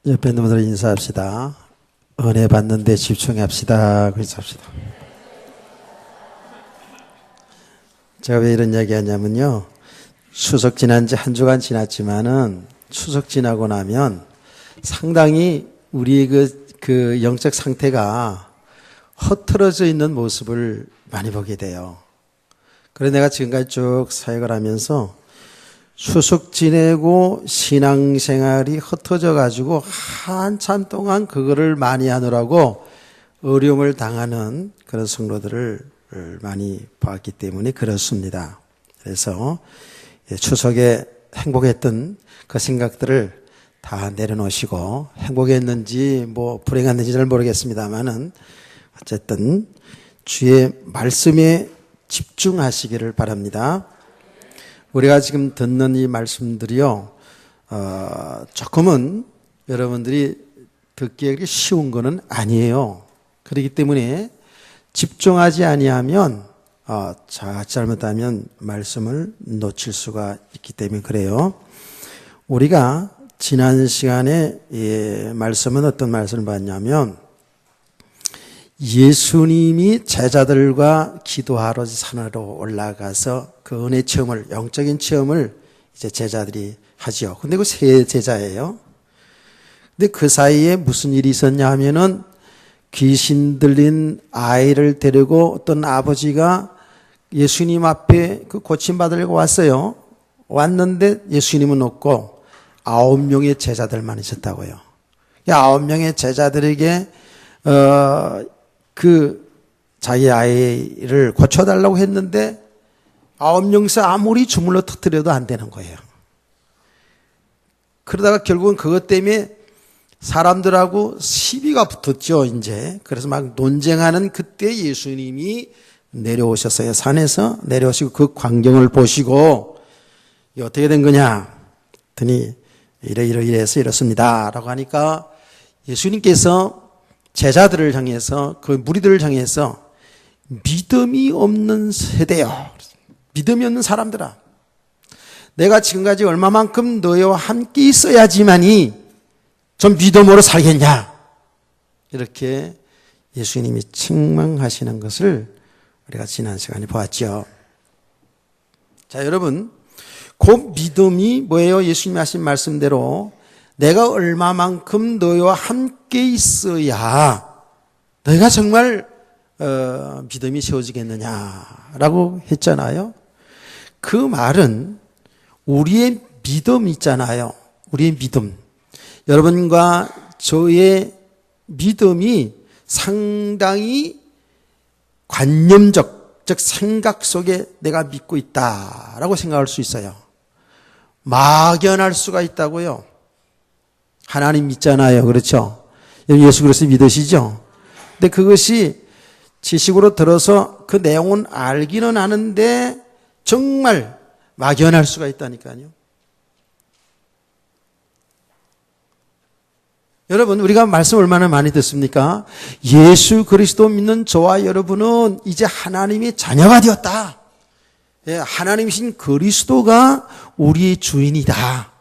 옆에 있는 분들 인사합시다. 은혜 받는 데 집중합시다. 그래서 합시다. 제가 왜 이런 이야기 하냐면요. 추석 지난 지 한 주간 지났지만은 추석 지나고 나면 상당히 우리의 그 영적 상태가 흐트러져 있는 모습을 많이 보게 돼요. 그래서 내가 지금까지 쭉 사역을 하면서 추석 지내고 신앙생활이 흩어져 가지고 한참 동안 그거를 많이 하느라고 어려움을 당하는 그런 성도들을 많이 봤기 때문에 그렇습니다. 그래서 추석에 행복했던 그 생각들을 다 내려놓으시고 행복했는지 뭐 불행했는지 잘 모르겠습니다만은 어쨌든 주의 말씀에 집중하시기를 바랍니다. 우리가 지금 듣는 이 말씀들이요, 조금은 여러분들이 듣기에 쉬운 거는 아니에요. 그렇기 때문에 집중하지 아니하면, 잘못하면 말씀을 놓칠 수가 있기 때문에 그래요. 우리가 지난 시간에 말씀은 어떤 말씀을 봤냐면, 예수님이 제자들과 기도하러 산으로 올라가서 그 은혜 체험을, 영적인 체험을 이제 제자들이 하죠. 근데 그 세 제자예요. 근데 그 사이에 무슨 일이 있었냐 하면은 귀신 들린 아이를 데리고 어떤 아버지가 예수님 앞에 그 고침받으려고 왔어요. 왔는데 예수님은 없고 9명의 제자들만 있었다고요. 9명의 제자들에게 자기 아이를 고쳐달라고 했는데 9명에서 아무리 주물러 터뜨려도 안 되는 거예요. 그러다가 결국은 그것 때문에 사람들하고 시비가 붙었죠, 이제. 그래서 막 논쟁하는 그때 예수님이 내려오셨어요. 산에서 내려오시고 그 광경을 보시고 어떻게 된 거냐 했더니 이래서 이렇습니다 라고 하니까 예수님께서 제자들을 향해서, 그 무리들을 향해서 믿음이 없는 세대요. 믿음이 없는 사람들아. 내가 지금까지 얼마만큼 너희와 함께 있어야지만이 좀 믿음으로 살겠냐. 이렇게 예수님이 책망하시는 것을 우리가 지난 시간에 보았죠. 자, 여러분, 그 믿음이 뭐예요? 예수님이 하신 말씀대로 내가 얼마만큼 너희와 함께 있어야 너희가 정말 믿음이 세워지겠느냐라고 했잖아요. 그 말은 우리의 믿음 있잖아요. 우리의 믿음. 여러분과 저의 믿음이 상당히 관념적, 즉 생각 속에 내가 믿고 있다라고 생각할 수 있어요. 막연할 수가 있다고요. 하나님 믿잖아요. 그렇죠? 예수 그리스도 믿으시죠? 근데 그것이 지식으로 들어서 그 내용은 알기는 아는데 정말 막연할 수가 있다니까요. 여러분, 우리가 말씀 얼마나 많이 듣습니까? 예수 그리스도 믿는 저와 여러분은 이제 하나님의 자녀가 되었다. 하나님이신 그리스도가 우리의 주인이다.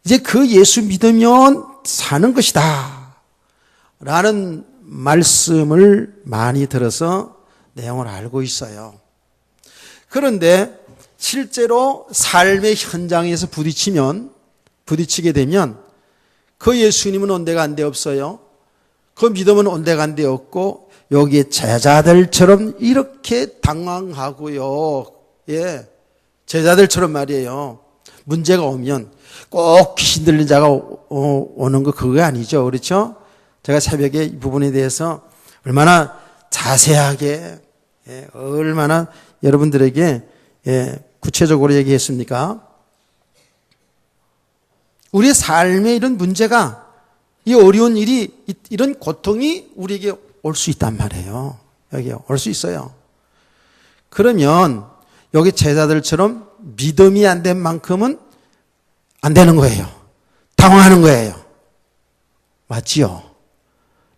이제 그 예수 믿으면 사는 것이다 라는 말씀을 많이 들어서 내용을 알고 있어요. 그런데 실제로 삶의 현장에서 부딪히게 되면 그 예수님은 온데간데 없어요. 그 믿음은 온데간데 없고 여기에 제자들처럼 이렇게 당황하고요. 제자들처럼 말이에요. 문제가 오면 꼭 귀신 들린 자가 오는 거 그거 아니죠. 그렇죠? 제가 새벽에 이 부분에 대해서 얼마나 자세하게, 얼마나 여러분들에게 구체적으로 얘기했습니까? 우리의 삶에 이런 문제가, 이 어려운 일이, 이런 고통이 우리에게 올 수 있단 말이에요. 여기 올 수 있어요. 그러면 여기 제자들처럼 믿음이 안 된 만큼은 안 되는 거예요. 당황하는 거예요. 맞지요?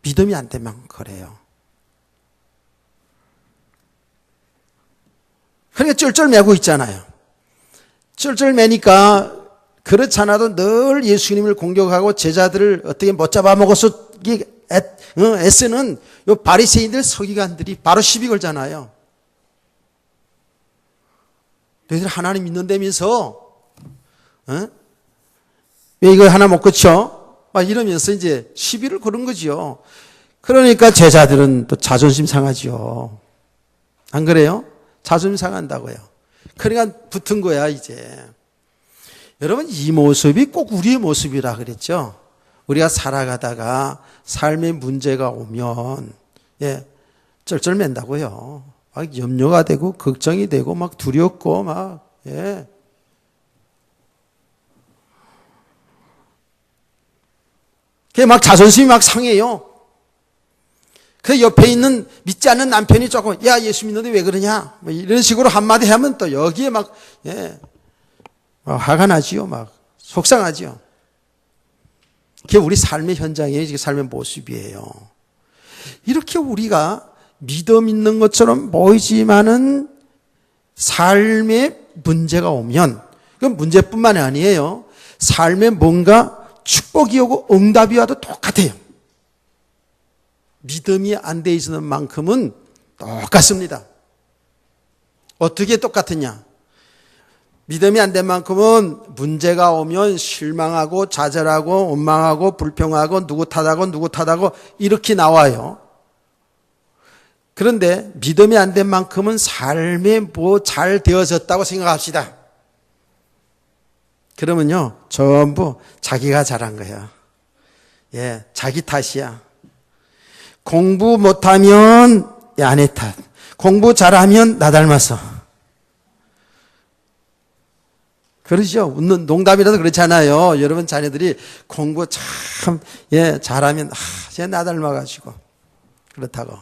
믿음이 안 되면 그래요. 그러니까 쩔쩔매고 있잖아요. 쩔쩔매니까 그렇지 않아도 늘 예수님을 공격하고 제자들을 어떻게 못 잡아먹어서 애쓰는 요 바리새인들 서기관들이 바로 시비 걸잖아요. 너희들 하나님 믿는다면서 왜 이거 하나 못 고쳐? 막 이러면서 이제 시비를 거는 거지요. 그러니까 제자들은 또 자존심 상하지요. 안 그래요? 자존심 상한다고요. 그러니까 붙은 거야 이제. 여러분 이 모습이 꼭 우리의 모습이라 그랬죠. 우리가 살아가다가 삶의 문제가 오면 쩔쩔맨다고요. 막 염려가 되고 걱정이 되고 막 두렵고 막 그게 막 자존심이 막 상해요. 그 옆에 있는 믿지 않는 남편이 조금 야 예수 믿는데 왜 그러냐 뭐 이런 식으로 한마디 하면 또 여기에 막 화가 나지요. 막 속상하지요. 그게 우리 삶의 현장이에요. 삶의 모습이에요. 이렇게 우리가 믿음 있는 것처럼 보이지만은 삶에 문제가 오면 그건 문제뿐만이 아니에요. 삶에 뭔가 축복이 오고 응답이 와도 똑같아요. 믿음이 안 돼 있는 만큼은 똑같습니다. 어떻게 똑같으냐? 믿음이 안 된 만큼은 문제가 오면 실망하고 좌절하고 원망하고 불평하고 누구 탓하고 이렇게 나와요. 그런데 믿음이 안 된 만큼은 삶에 뭐 잘 되어졌다고 생각합시다. 그러면요 전부 자기가 잘한 거야. 자기 탓이야. 공부 못하면 아내 탓. 공부 잘하면 나 닮았어. 그러죠. 웃는 농담이라도 그렇잖아요. 여러분 자녀들이 공부 참 잘하면 쟤 나 닮아가지고 그렇다고.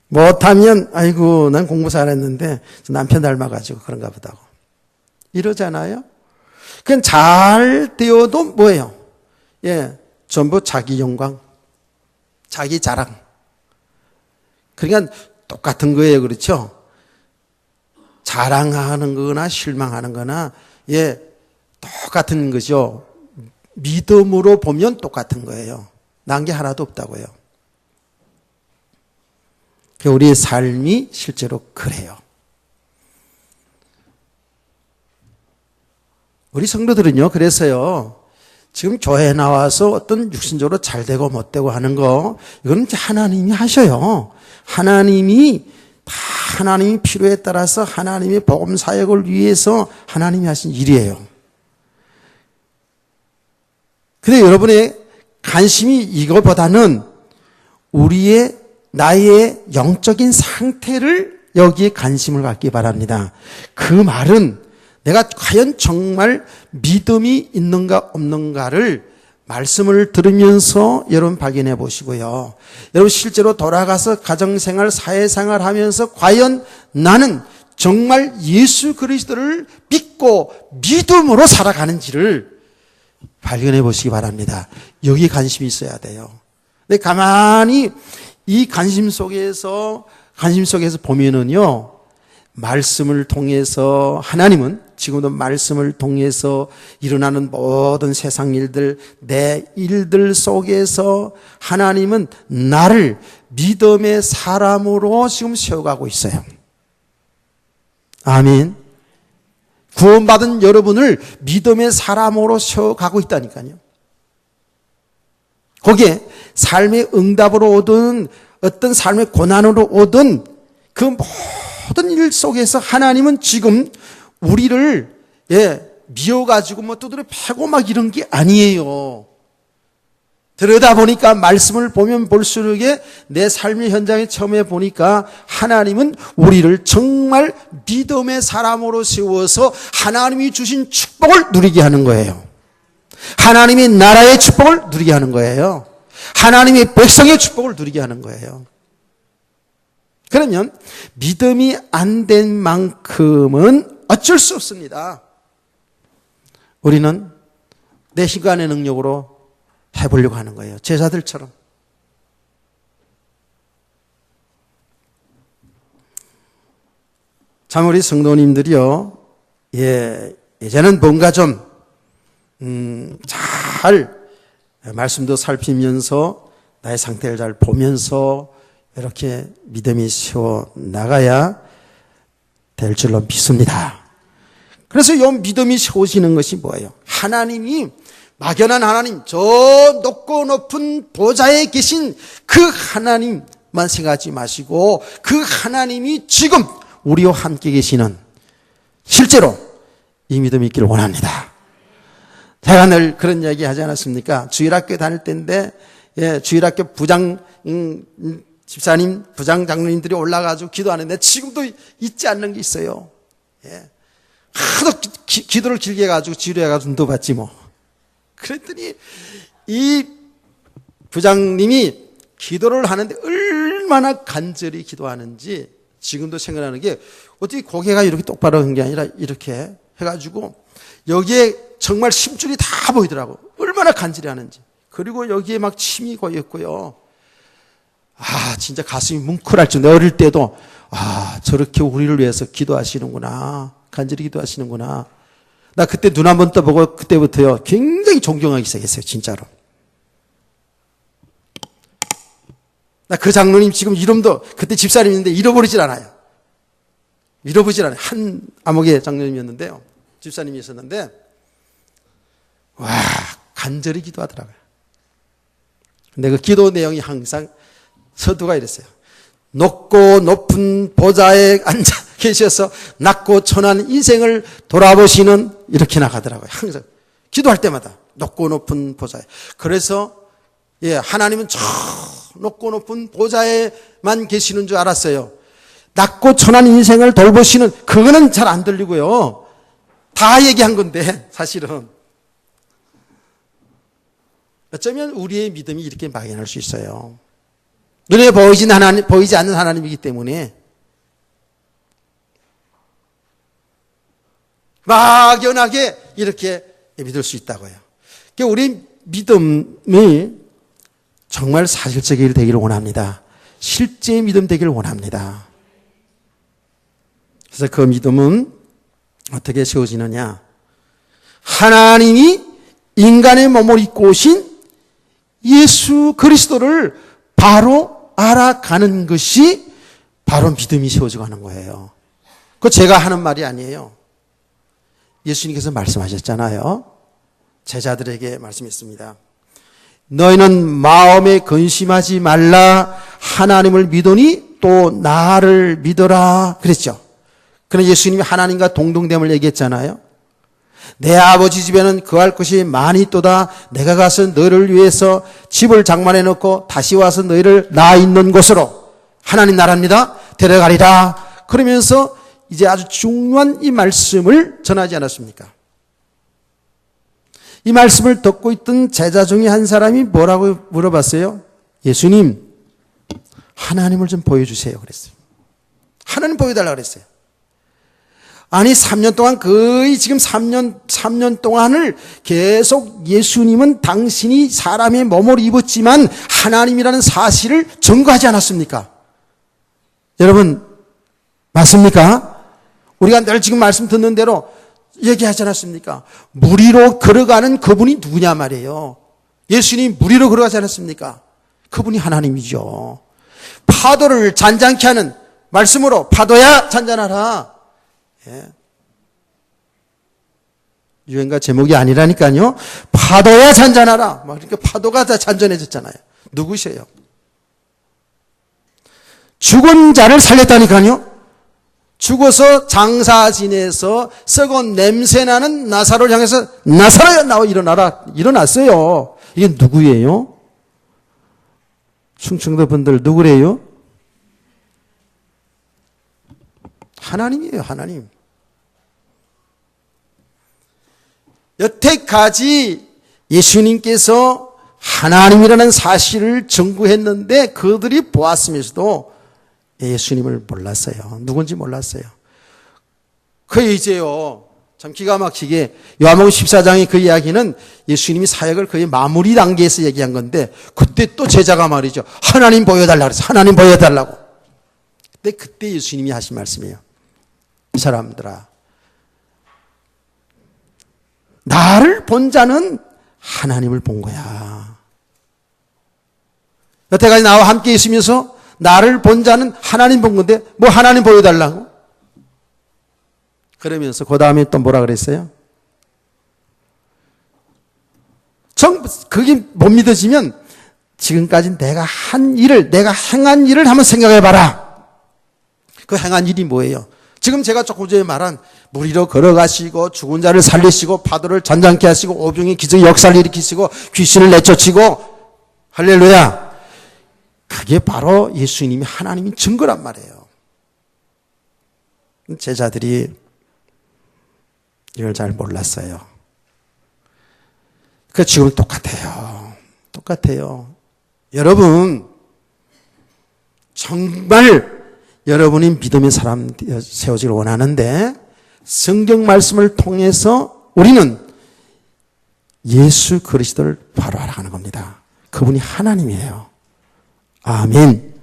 못하면 아이고 난 공부 잘했는데 남편 닮아가지고 그런가 보다고. 이러잖아요. 그건 잘 되어도 뭐예요? 전부 자기 영광, 자기 자랑. 그러니까 똑같은 거예요. 그렇죠? 자랑하는 거나 실망하는 거나 똑같은 거죠. 믿음으로 보면 똑같은 거예요. 난 게 하나도 없다고요. 우리의 삶이 실제로 그래요. 우리 성도들은요, 그래서요, 지금 교회에 나와서 어떤 육신적으로 잘 되고 못 되고 하는 거, 이건 하나님이 하셔요. 하나님이 필요에 따라서 하나님의 복음 사역을 위해서 하나님이 하신 일이에요. 근데 여러분의 관심이 이거보다는 나의 영적인 상태를 여기에 관심을 갖기 바랍니다. 그 말은 내가 과연 정말 믿음이 있는가 없는가를 말씀을 들으면서 여러분 발견해 보시고요. 여러분 실제로 돌아가서 가정생활, 사회생활 하면서 과연 나는 정말 예수 그리스도를 믿고 믿음으로 살아가는지를 발견해 보시기 바랍니다. 여기에 관심이 있어야 돼요. 근데 가만히 이 관심 속에서 보면은요, 말씀을 통해서 하나님은 지금도 말씀을 통해서 일어나는 모든 세상 일들, 내 일들 속에서 하나님은 나를 믿음의 사람으로 지금 세워가고 있어요. 아멘. 구원받은 여러분을 믿음의 사람으로 세워가고 있다니까요. 거기에 삶의 응답으로 오든 어떤 삶의 고난으로 오든 그 모든 일 속에서 하나님은 지금 우리를 미워가지고 뭐 두드려 패고 막 이런 게 아니에요. 들여다보니까 말씀을 보면 볼수록 내 삶의 현장에 처음에 보니까 하나님은 우리를 정말 믿음의 사람으로 세워서 하나님이 주신 축복을 누리게 하는 거예요. 하나님의 나라의 축복을 누리게 하는 거예요. 하나님의 백성의 축복을 누리게 하는 거예요. 그러면 믿음이 안 된 만큼은 어쩔 수 없습니다. 우리는 내 시간의 능력으로 해보려고 하는 거예요. 제자들처럼. 참 우리 성도님들이요, 예전엔 뭔가 좀 잘 말씀도 살피면서 나의 상태를 잘 보면서 이렇게 믿음이 세워 나가야 될 줄로 믿습니다. 그래서 이 믿음이 세워지는 것이 뭐예요? 하나님이 막연한 하나님, 저 높고 높은 보좌에 계신 그 하나님만 생각하지 마시고 그 하나님이 지금 우리와 함께 계시는 실제로 이 믿음이 있기를 원합니다. 제가 늘 그런 이야기 하지 않았습니까? 주일학교 다닐 때인데 주일학교 부장 집사님, 부장 장로님들이 올라가지고 기도하는데 지금도 잊지 않는 게 있어요. 하도 기도를 길게 해가지고 지루해가지고 눈도 봤지 뭐. 그랬더니 이 부장님이 기도를 하는데 얼마나 간절히 기도하는지 지금도 생각나는 게 어떻게 고개가 이렇게 똑바로 한 게 아니라 이렇게 해가지고 여기에 정말 심줄이 다 보이더라고. 얼마나 간절히 하는지. 그리고 여기에 막 침이 고였고요. 진짜 가슴이 뭉클할 정도. 어릴 때도 저렇게 우리를 위해서 기도하시는구나. 간절히 기도하시는구나. 나 그때 눈 한 번 떠보고 그때부터요 굉장히 존경하기 시작했어요. 진짜로. 나 그 장로님 지금 이름도 그때 집사님인데 잃어버리질 않아요. 잃어버리질 않아요. 한 암흑의 장로님이었는데요. 집사님이 있었는데 간절히 기도하더라고요. 근데 그 기도 내용이 항상 서두가 이랬어요. 높고 높은 보좌에 앉아 계셔서 낮고 천한 인생을 돌아보시는 이렇게 나가더라고요. 항상 기도할 때마다 높고 높은 보좌에. 그래서 하나님은 저 높고 높은 보좌에만 계시는 줄 알았어요. 낮고 천한 인생을 돌보시는 그거는 잘 안 들리고요. 다 얘기한 건데 사실은 어쩌면 우리의 믿음이 이렇게 막연할 수 있어요. 눈에 보이지 않는 하나님이기 때문에 막연하게 이렇게 믿을 수 있다고요. 그러니까 우리 믿음이 정말 사실적인 되기를 원합니다. 실제 믿음 되기를 원합니다. 그래서 그 믿음은 어떻게 세워지느냐? 하나님이 인간의 몸을 입고 오신 예수 그리스도를 바로 알아가는 것이 바로 믿음이 세워져 가는 거예요. 그거 제가 하는 말이 아니에요. 예수님께서 말씀하셨잖아요. 제자들에게 말씀했습니다. 너희는 마음에 근심하지 말라. 하나님을 믿으니 또 나를 믿어라. 그랬죠. 그러나 예수님이 하나님과 동등됨을 얘기했잖아요. 내 아버지 집에는 거할 것이 많이 있도다. 내가 가서 너희를 위해서 집을 장만해 놓고 다시 와서 너희를 나 있는 곳으로 하나님 나라입니다. 데려가리라. 그러면서 이제 아주 중요한 이 말씀을 전하지 않았습니까? 이 말씀을 듣고 있던 제자 중에 한 사람이 뭐라고 물어봤어요? 예수님, 하나님을 좀 보여주세요. 그랬어요. 하나님 보여달라고 그랬어요. 아니 3년 동안 거의 지금 3년 동안을 계속 예수님은 당신이 사람의 몸을 입었지만 하나님이라는 사실을 증거하지 않았습니까? 여러분 맞습니까? 우리가 늘 지금 말씀 듣는 대로 얘기하지 않았습니까? 물 위로 걸어가는 그분이 누구냐 말이에요. 예수님이 물 위로 걸어가지 않았습니까? 그분이 하나님이죠. 파도를 잔잔케 하는 말씀으로 파도야 잔잔하라. 유행가 제목이 아니라니까요. 파도야 잔잔하라. 그러니까 파도가 다 잔잔해졌잖아요. 누구세요? 죽은 자를 살렸다니까요. 죽어서 장사 지내서 썩은 냄새나는 나사로를 향해서 나사로야 나와 일어나라. 일어났어요. 이게 누구예요? 충청도 분들 누구래요? 하나님이에요. 하나님. 여태까지 예수님께서 하나님이라는 사실을 증거했는데 그들이 보았으면서도 예수님을 몰랐어요. 누군지 몰랐어요. 그 이제요. 참 기가 막히게 요한복음 14장의 그 이야기는 예수님이 사역을 거의 마무리 단계에서 얘기한 건데 그때 또 제자가 말이죠. 하나님 보여달라고 그래서 하나님 보여달라고. 근데 그때 예수님이 하신 말씀이에요. 이 사람들아, 나를 본 자는 하나님을 본 거야. 여태까지 나와 함께 있으면서 나를 본 자는 하나님 본 건데 뭐 하나님 보여달라고? 그러면서 그 다음에 또 뭐라 그랬어요? 그게 못 믿어지면 지금까지 내가 한 일을, 내가 행한 일을 한번 생각해 봐라. 그 행한 일이 뭐예요? 지금 제가 조금 전에 말한 물 위로 걸어가시고 죽은 자를 살리시고 파도를 잔잔케 하시고 오병이 기적의 역사를 일으키시고 귀신을 내쫓으시고 할렐루야. 그게 바로 예수님이 하나님이 증거란 말이에요. 제자들이 이걸 잘 몰랐어요. 그 지금 똑같아요. 똑같아요. 여러분 정말 여러분이 믿음의 사람 세워지기를 원하는데 성경 말씀을 통해서 우리는 예수 그리스도를 바로 알아가는 겁니다. 그분이 하나님이에요. 아멘.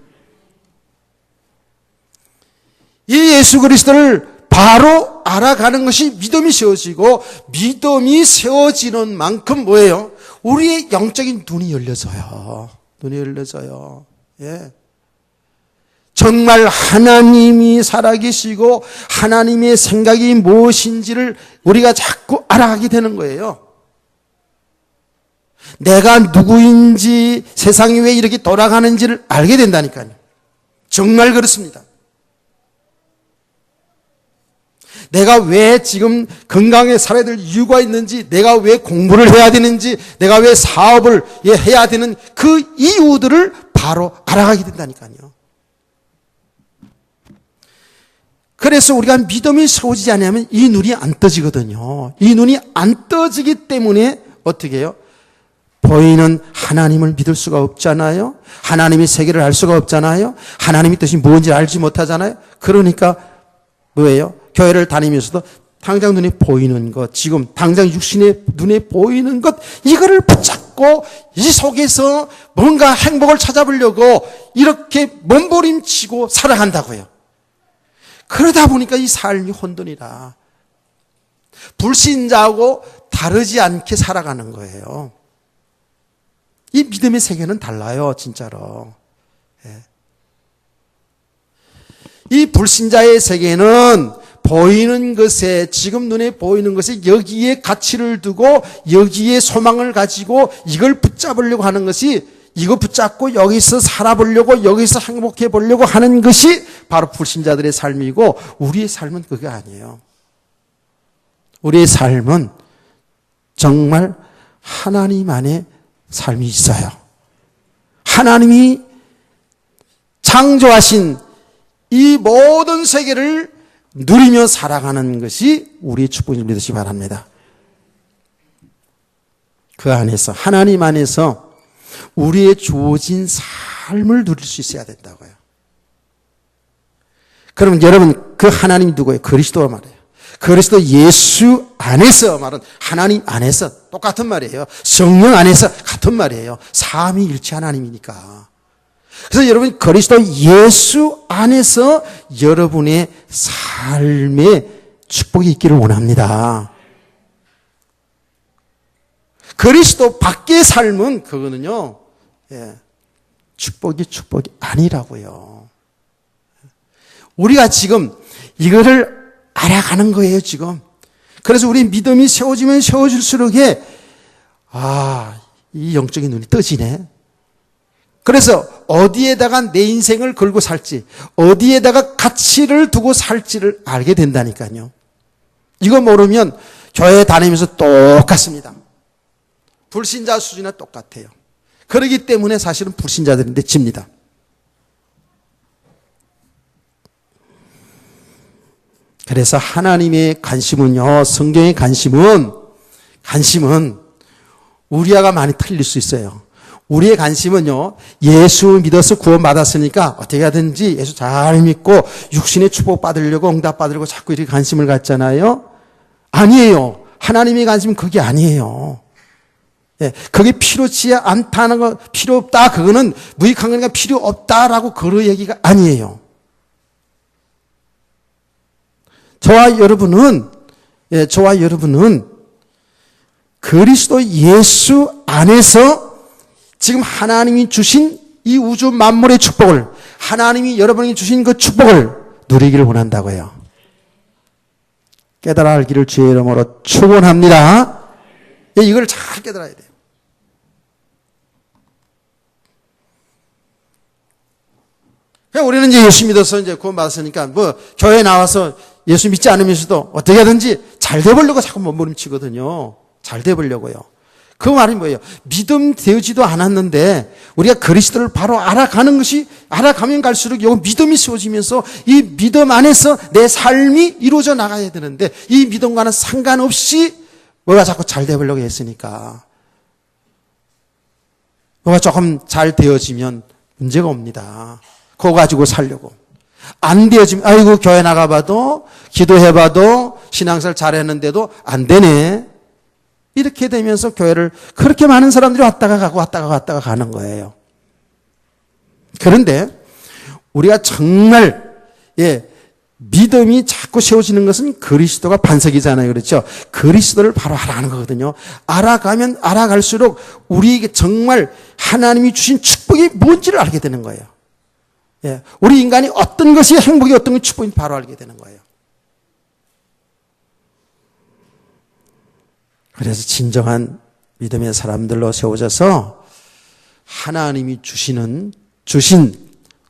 이 예수 그리스도를 바로 알아가는 것이 믿음이 세워지고 믿음이 세워지는 만큼 뭐예요? 우리의 영적인 눈이 열려져요. 눈이 열려져요. 예. 정말 하나님이 살아계시고 하나님의 생각이 무엇인지를 우리가 자꾸 알아가게 되는 거예요. 내가 누구인지 세상이 왜 이렇게 돌아가는지를 알게 된다니까요. 정말 그렇습니다. 내가 왜 지금 건강하게 살아야 될 이유가 있는지, 내가 왜 공부를 해야 되는지, 내가 왜 사업을 해야 되는 그 이유들을 바로 알아가게 된다니까요. 그래서 우리가 믿음이 세워지지 않으면 이 눈이 안 떠지거든요. 이 눈이 안 떠지기 때문에 어떻게 해요? 보이는 하나님을 믿을 수가 없잖아요. 하나님의 세계를 알 수가 없잖아요. 하나님의 뜻이 뭔지 알지 못하잖아요. 그러니까 뭐예요? 교회를 다니면서도 당장 눈에 보이는 것, 지금 당장 육신의 눈에 보이는 것, 이거를 붙잡고 이 속에서 뭔가 행복을 찾아보려고 이렇게 몸부림치고 살아간다고요. 그러다 보니까 이 삶이 혼돈이라 불신자하고 다르지 않게 살아가는 거예요. 이 믿음의 세계는 달라요, 진짜로. 이 불신자의 세계는 보이는 것에, 지금 눈에 보이는 것에 여기에 가치를 두고 여기에 소망을 가지고 이걸 붙잡으려고 하는 것이, 이거 붙잡고 여기서 살아보려고, 여기서 행복해 보려고 하는 것이 바로 불신자들의 삶이고, 우리의 삶은 그게 아니에요. 우리의 삶은 정말 하나님 안에 삶이 있어요. 하나님이 창조하신 이 모든 세계를 누리며 살아가는 것이 우리의 축복을 믿으시기 바랍니다. 그 안에서, 하나님 안에서 우리의 주어진 삶을 누릴 수 있어야 된다고요. 그럼 여러분, 그 하나님이 누구예요? 그리스도가 말이에요. 그리스도 예수 안에서 말은 하나님 안에서 똑같은 말이에요. 성령 안에서 같은 말이에요. 삼위일체 하나님이니까. 그래서 여러분, 그리스도 예수 안에서 여러분의 삶에 축복이 있기를 원합니다. 그리스도 밖의 삶은 그거는요, 축복이 아니라고요. 우리가 지금 이거를 알아가는 거예요, 지금. 그래서 우리 믿음이 세워지면 세워질수록 이 영적인 눈이 떠지네. 그래서 어디에다가 내 인생을 걸고 살지, 어디에다가 가치를 두고 살지를 알게 된다니까요. 이거 모르면 교회 다니면서 똑같습니다. 불신자 수준이나 똑같아요. 그렇기 때문에 사실은 불신자들인데 집니다. 그래서 하나님의 관심은요, 성경의 관심은 우리와가 많이 틀릴 수 있어요. 우리의 관심은요, 예수 믿어서 구원받았으니까 어떻게 하든지 예수 잘 믿고 육신의 축복 받으려고, 응답 받으려고 자꾸 이렇게 관심을 갖잖아요. 아니에요. 하나님의 관심은 그게 아니에요. 그게 필요치 않다는 거, 필요 없다, 그거는 무익한 거니까 필요 없다라고 그런 얘기가 아니에요. 저와 여러분은 그리스도 예수 안에서 지금 하나님이 주신 이 우주 만물의 축복을, 하나님이 여러분에게 주신 그 축복을 누리기를 원한다고요. 깨달아 알기를 주의 이름으로 축원합니다. 이걸 잘 깨달아야 돼요. 우리는 이제 예수 믿어서 이제 구원받았으니까 뭐 교회 나와서 예수 믿지 않으면서도 어떻게 하든지 잘 돼보려고 자꾸 몸부림치거든요. 잘 돼보려고요. 그 말이 뭐예요? 믿음 되지도 않았는데 우리가 그리스도를 바로 알아가는 것이, 알아가면 갈수록 이 믿음이 세워지면서 이 믿음 안에서 내 삶이 이루어져 나가야 되는데 이 믿음과는 상관없이 뭐가 자꾸 잘 돼보려고 했으니까 뭐가 조금 잘 되어지면 문제가 옵니다. 그거 가지고 살려고. 안 되어지면 아이고 교회 나가봐도 기도해봐도 신앙생활 잘했는데도 안 되네. 이렇게 되면서 교회를 그렇게 많은 사람들이 왔다가 가고 왔다가 갔다가 가는 거예요. 그런데 우리가 정말 믿음이 자꾸 세워지는 것은 그리스도가 반석이잖아요. 그렇죠? 그리스도를 바로 알아가는 거거든요. 알아가면 알아갈수록 우리에게 정말 하나님이 주신 축복이 뭔지를 알게 되는 거예요. 우리 인간이 어떤 것이 행복이 어떤 것이 축복인지 바로 알게 되는 거예요. 그래서 진정한 믿음의 사람들로 세워져서 하나님이 주신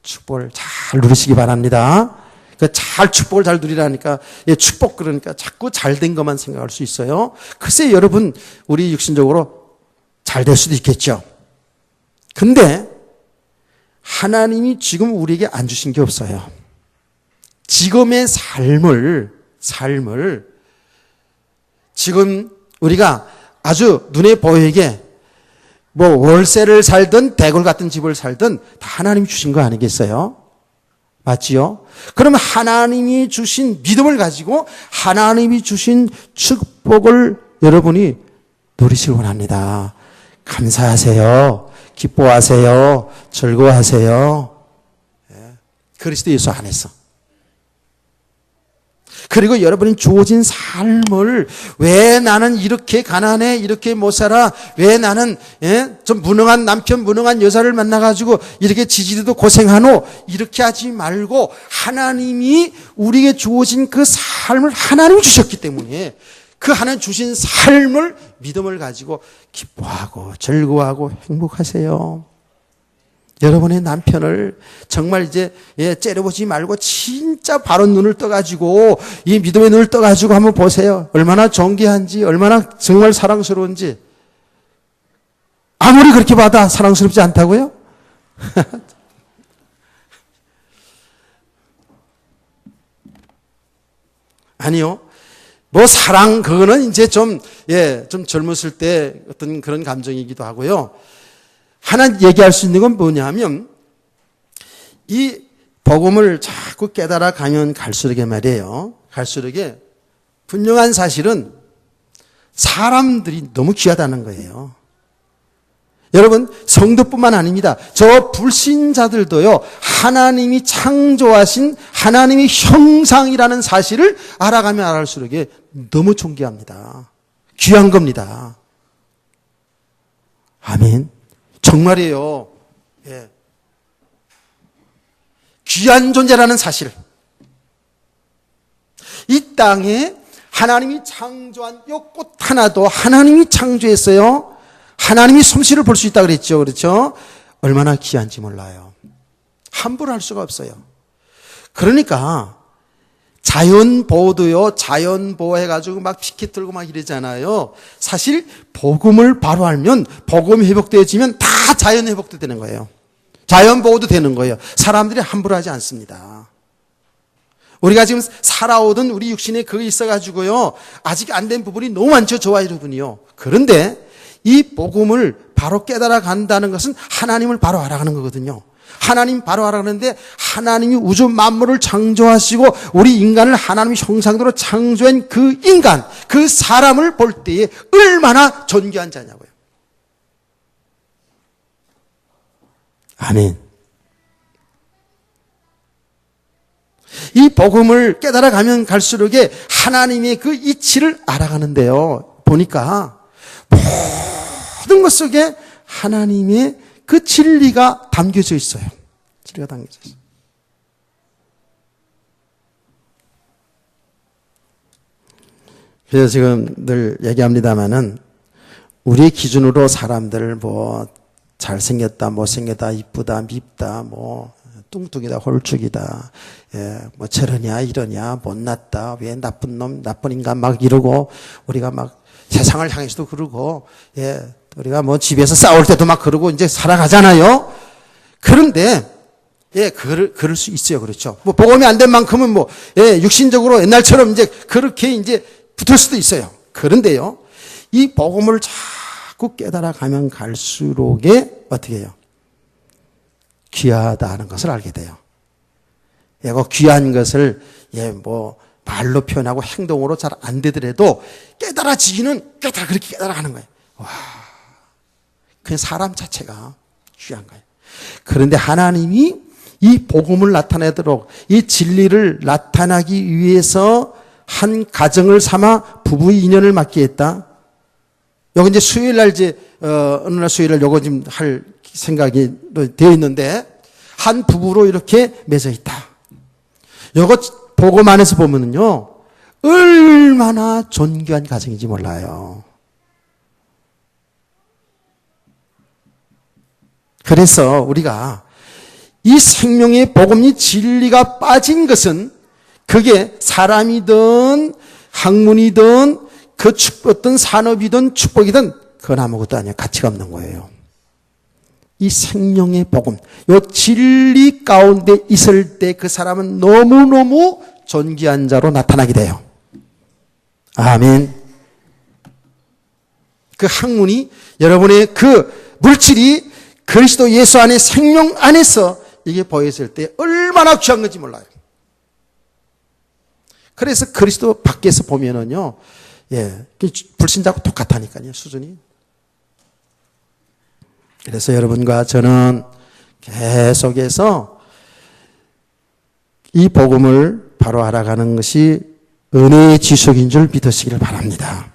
축복을 잘 누리시기 바랍니다. 잘 축복을 잘 누리라니까 축복 그러니까 자꾸 잘된 것만 생각할 수 있어요. 글쎄 여러분 우리 육신적으로 잘 될 수도 있겠죠. 근데 하나님이 지금 우리에게 안 주신 게 없어요. 지금의 삶을 지금 우리가 아주 눈에 보이게 뭐 월세를 살든 대골 같은 집을 살든 다 하나님이 주신 거 아니겠어요? 맞지요? 그러면 하나님이 주신 믿음을 가지고 하나님이 주신 축복을 여러분이 누리시길 원합니다. 감사하세요. 기뻐하세요. 즐거워하세요. 그리스도 예수 안에서. 그리고 여러분이 주어진 삶을 왜 나는 이렇게 가난해, 이렇게 못 살아, 왜 나는 좀 무능한 남편, 무능한 여자를 만나가지고 이렇게 지지리도 고생하노, 이렇게 하지 말고 하나님이 우리에게 주어진 그 삶을 하나님이 주셨기 때문에 그 하나님 주신 삶을 믿음을 가지고 기뻐하고 즐거워하고 행복하세요. 여러분의 남편을 정말 이제 째려보지 말고 진짜 바로 눈을 떠가지고 이 믿음의 눈을 떠가지고 한번 보세요. 얼마나 존귀한지, 얼마나 정말 사랑스러운지. 아무리 그렇게 봐도 사랑스럽지 않다고요? 아니요. 뭐 사랑 그거는 이제 좀 젊었을 때 어떤 그런 감정이기도 하고요. 하나 얘기할 수 있는 건 뭐냐면 이 복음을 자꾸 깨달아 가면 갈수록에 말이에요. 갈수록에 분명한 사실은 사람들이 너무 귀하다는 거예요. 여러분 성도뿐만 아닙니다. 저 불신자들도요. 하나님이 창조하신 하나님의 형상이라는 사실을 알아가면 알아갈수록 너무 존귀합니다. 귀한 겁니다. 아멘. 정말이에요. 귀한 존재라는 사실. 이 땅에 하나님이 창조한 이 꽃 하나도 하나님이 창조했어요. 하나님이 솜씨를 볼 수 있다고 그랬죠. 그렇죠? 얼마나 귀한지 몰라요. 함부로 할 수가 없어요. 그러니까 자연보호도요. 자연보호 해가지고 막 피켓 들고 막 이러잖아요. 사실 복음을 바로 알면 복음이 회복되어지면 다 자연 회복도 되는 거예요. 자연보호도 되는 거예요. 사람들이 함부로 하지 않습니다. 우리가 지금 살아오던 우리 육신에 그게 있어가지고요. 아직 안 된 부분이 너무 많죠. 저와 여러분이요. 그런데 이 복음을 바로 깨달아 간다는 것은 하나님을 바로 알아가는 거거든요. 하나님 바로 알아가는데 하나님이 우주 만물을 창조하시고 우리 인간을 하나님의 형상대로 창조한 그 인간, 그 사람을 볼 때에 얼마나 존귀한 자냐고요. 아멘. 이 복음을 깨달아 가면 갈수록 하나님의 그 이치를 알아가는데요. 보니까 모든 것 속에 하나님의 그 진리가 담겨져 있어요. 진리가 담겨져 있어요. 그래서 지금 늘 얘기합니다마는 우리의 기준으로 사람들을 뭐 잘생겼다, 못생겼다, 이쁘다, 밉다, 뭐 뚱뚱이다, 홀쭉이다, 뭐 저러냐, 이러냐, 못났다, 왜 나쁜 놈, 나쁜 인간 막 이러고 우리가 막 세상을 향해서도 그러고, 우리가 뭐 집에서 싸울 때도 막 그러고 이제 살아가잖아요. 그런데 그럴 수 있어요, 그렇죠? 뭐 복음이 안 된 만큼은 뭐 육신적으로 옛날처럼 이제 그렇게 이제 붙을 수도 있어요. 그런데요, 이 복음을 자꾸 깨달아가면 갈수록에 어떻게 해요? 귀하다는 것을 알게 돼요. 그 귀한 것을 뭐 말로 표현하고 행동으로 잘 안 되더라도 깨달아지기는 그렇게 깨달아가는 거예요. 와, 그냥 사람 자체가 귀한 거예요. 그런데 하나님이 이 복음을 나타내도록 이 진리를 나타나기 위해서 한 가정을 삼아 부부의 인연을 맺게 했다. 여기 이제 수요일 날 어느 날 수요일 날 요거 지금 할 생각이 되어 있는데 한 부부로 이렇게 맺어 있다. 요거 복음 안에서 보면은요, 얼마나 존귀한 가정인지 몰라요. 그래서 우리가 이 생명의 복음이 진리가 빠진 것은 그게 사람이든 학문이든 그 어떤 산업이든 축복이든 그건 아무것도 아니에요. 가치가 없는 거예요. 이 생명의 복음, 이 진리 가운데 있을 때 그 사람은 너무너무 존귀한 자로 나타나게 돼요. 아멘. 그 학문이 여러분의 그 물질이 그리스도 예수 안에 생명 안에서 이게 보였을 때 얼마나 귀한 건지 몰라요. 그래서 그리스도 밖에서 보면은요, 불신자하고 똑같다니까요, 수준이. 그래서 여러분과 저는 계속해서 이 복음을 바로 알아가는 것이 은혜의 지속인 줄 믿으시기를 바랍니다.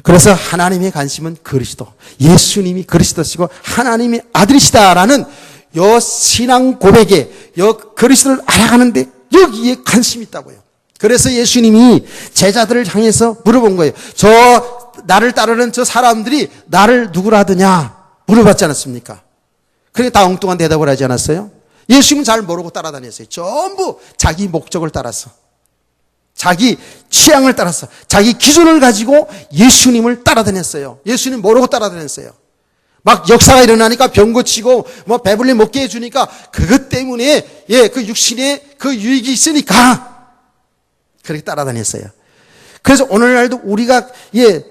그래서 하나님의 관심은 그리스도, 예수님이 그리스도시고 하나님의 아들이시다라는 요 신앙 고백에 요 그리스도를 알아가는데 여기에 관심이 있다고요. 그래서 예수님이 제자들을 향해서 물어본 거예요. 나를 따르는 저 사람들이 나를 누구라 하더냐 물어봤지 않았습니까? 그래 다 엉뚱한 대답을 하지 않았어요? 예수님은 잘 모르고 따라다녔어요. 전부 자기 목적을 따라서, 자기 취향을 따라서, 자기 기준을 가지고 예수님을 따라다녔어요. 예수님 모르고 따라다녔어요. 막 역사가 일어나니까 병 고치고 뭐 배불리 먹게 해주니까 그것 때문에 그 육신에 그 유익이 있으니까 그렇게 따라다녔어요. 그래서 오늘날도 우리가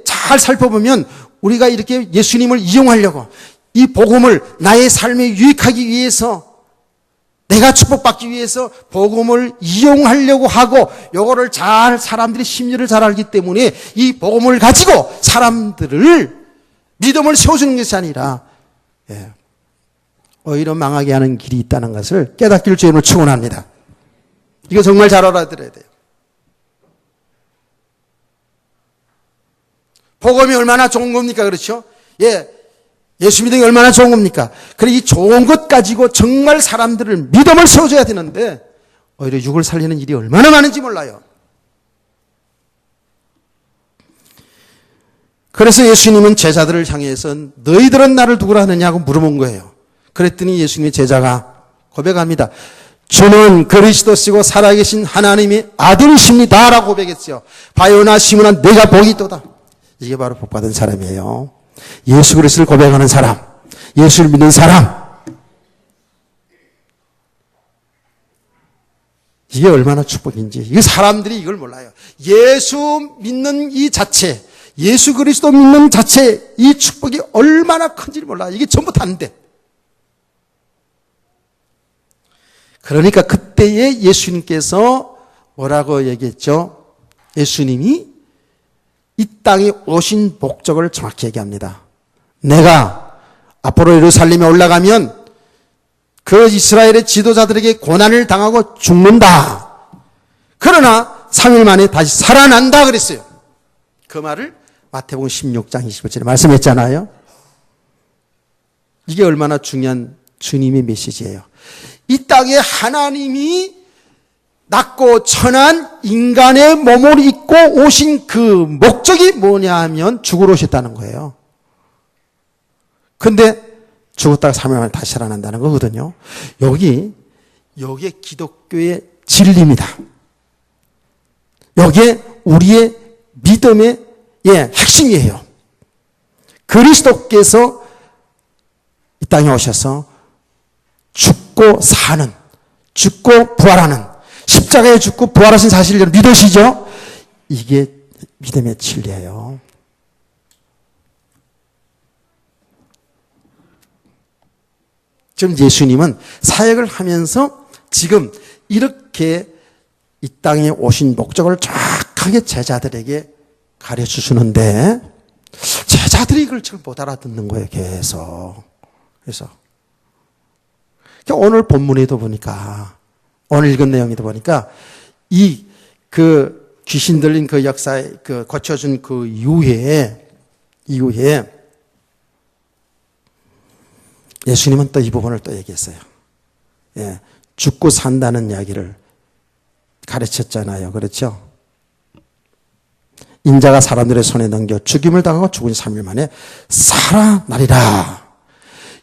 잘 살펴보면 우리가 이렇게 예수님을 이용하려고 이 복음을 나의 삶에 유익하기 위해서, 내가 축복받기 위해서 복음을 이용하려고 하고 요거를 잘 사람들이 심리를 잘 알기 때문에 이 복음을 가지고 사람들을 믿음을 세워주는 것이 아니라 오히려 망하게 하는 길이 있다는 것을 깨닫기를 주님을 축원합니다. 이거 정말 잘 알아들어야 돼요. 복음이 얼마나 좋은 겁니까? 그렇죠? 예수 믿음이 얼마나 좋은 겁니까? 그래, 이 좋은 것 가지고 정말 사람들을 믿음을 세워줘야 되는데 오히려 육을 살리는 일이 얼마나 많은지 몰라요. 그래서 예수님은 제자들을 향해서 너희들은 나를 누구라 하느냐고 물어본 거예요. 그랬더니 예수님의 제자가 고백합니다. 주는 그리스도시고 살아계신 하나님의 아들이십니다 라고 고백했어요. 바요나 시므나 내가 복이 있도다. 이게 바로 복받은 사람이에요. 예수 그리스도를 고백하는 사람, 예수를 믿는 사람. 이게 얼마나 축복인지. 이게 사람들이 이걸 몰라요. 예수 믿는 이 자체, 예수 그리스도 믿는 자체, 이 축복이 얼마나 큰지를 몰라요. 이게 전부 다인데. 그러니까 그때에 예수님께서 뭐라고 얘기했죠? 예수님이 이 땅에 오신 목적을 정확히 얘기합니다. 내가 앞으로 예루살렘에 올라가면 그 이스라엘의 지도자들에게 고난을 당하고 죽는다. 그러나 3일 만에 다시 살아난다 그랬어요. 그 말을 마태복음 16장 21절에 말씀했잖아요. 이게 얼마나 중요한 주님의 메시지예요. 이 땅에 하나님이 낮고 천한 인간의 몸을 입고 오신 그 목적이 뭐냐 하면 죽으러 오셨다는 거예요. 근데 죽었다가 3일 만에 다시 살아난다는 거거든요. 여기에 기독교의 진리입니다. 여기에 우리의 믿음의 핵심이에요. 그리스도께서 이 땅에 오셔서 죽고 사는, 죽고 부활하는, 십자가에 죽고 부활하신 사실을 믿으시죠? 이게 믿음의 진리예요. 지금 예수님은 사역을 하면서 지금 이렇게 이 땅에 오신 목적을 정확하게 제자들에게 가르쳐 주는데 제자들이 이걸 잘 못 알아듣는 거예요. 계속. 그래서 오늘 본문에도 보니까 오늘 읽은 내용에도 보니까 그 귀신 들린 그 역사에 그 고쳐준 그 이후에 예수님은 또 이 부분을 또 얘기했어요. 죽고 산다는 이야기를 가르쳤잖아요. 그렇죠? 인자가 사람들의 손에 넘겨 죽임을 당하고 죽은 3일 만에 살아나리라.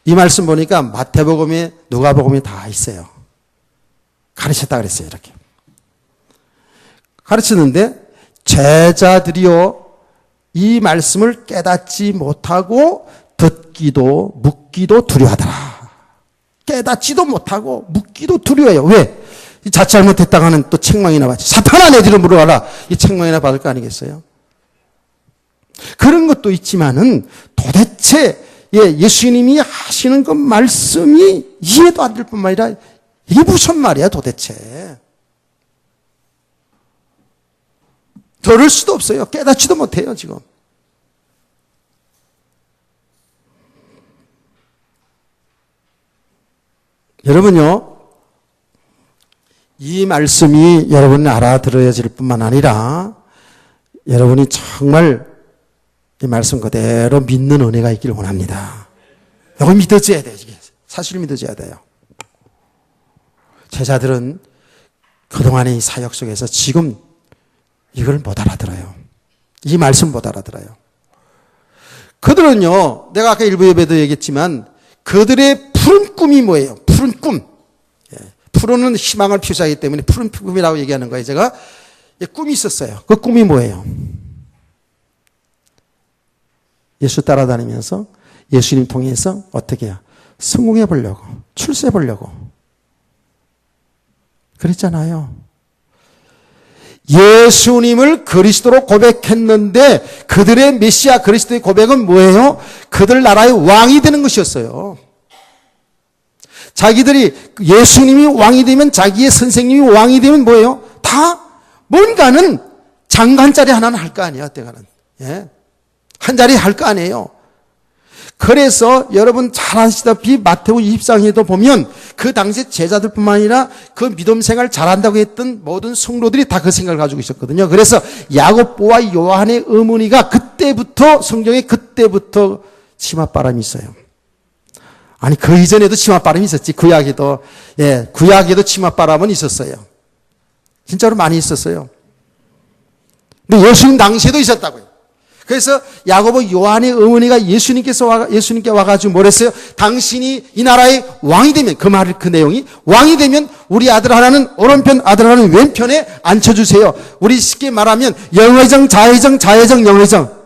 이 말씀 보니까 마태복음에 누가복음에 다 있어요. 가르쳤다 그랬어요. 이렇게 가르쳤는데 제자들이요 이 말씀을 깨닫지 못하고 듣기도 묻기도 두려워하더라. 깨닫지도 못하고 묻기도 두려워해요. 왜? 자칫 잘못했다가 하는 또 책망이나 받지. 사탄아 내 뒤로 물어와라. 이 책망이나 받을 거 아니겠어요? 그런 것도 있지만은 도대체 예수님이 하시는 그 말씀이 이해도 안 될 뿐만 아니라 이게 무슨 말이야 도대체. 들을 수도 없어요. 깨닫지도 못해요 지금. 여러분요. 이 말씀이 여러분이 알아들어야질 뿐만 아니라 여러분이 정말 이 말씀 그대로 믿는 은혜가 있기를 원합니다. 이거 믿어져야 돼요. 이게 사실 믿어져야 돼요. 제자들은 그동안의 이 사역 속에서 지금 이걸 못 알아들어요. 이 말씀 못 알아들어요. 그들은요, 내가 아까 일부 예배도 얘기했지만 그들의 푸른 꿈이 뭐예요? 푸른 꿈. 푸른은 희망을 표시하기 때문에 푸른 꿈이라고 얘기하는 거예요. 제가 꿈이 있었어요. 그 꿈이 뭐예요? 예수 따라다니면서 예수님 통해서 어떻게 해요? 성공해 보려고, 출세해 보려고. 그랬잖아요. 예수님을 그리스도로 고백했는데 그들의 메시아 그리스도의 고백은 뭐예요? 그들 나라의 왕이 되는 것이었어요. 자기들이 예수님이 왕이 되면 자기의 선생님이 왕이 되면 뭐예요? 다 뭔가는 장관짜리 하나는 할 거 아니에요. 때가는. 한 자리 할 거 아니에요. 그래서 여러분 잘 아시다시피 마태복음 24장에도 보면 그 당시 제자들뿐만 아니라 그 믿음 생활 잘한다고 했던 모든 성도들이 다 그 생각을 가지고 있었거든요. 그래서 야고보와 요한의 어머니가 그때부터 성경에 그때부터 치맛바람이 있어요. 아니 그 이전에도 치맛바람이 있었지. 구약에도 구약에도 치맛바람은 있었어요. 진짜로 많이 있었어요. 근데 예수님 당시에도 있었다고요. 그래서 야고보 요한의 어머니가 예수님께 와가지고 뭐랬어요? 당신이 이 나라의 왕이 되면, 그 내용이 왕이 되면 우리 아들 하나는 오른편, 아들 하나는 왼편에 앉혀주세요. 우리 쉽게 말하면 영의정, 자의정, 영의정.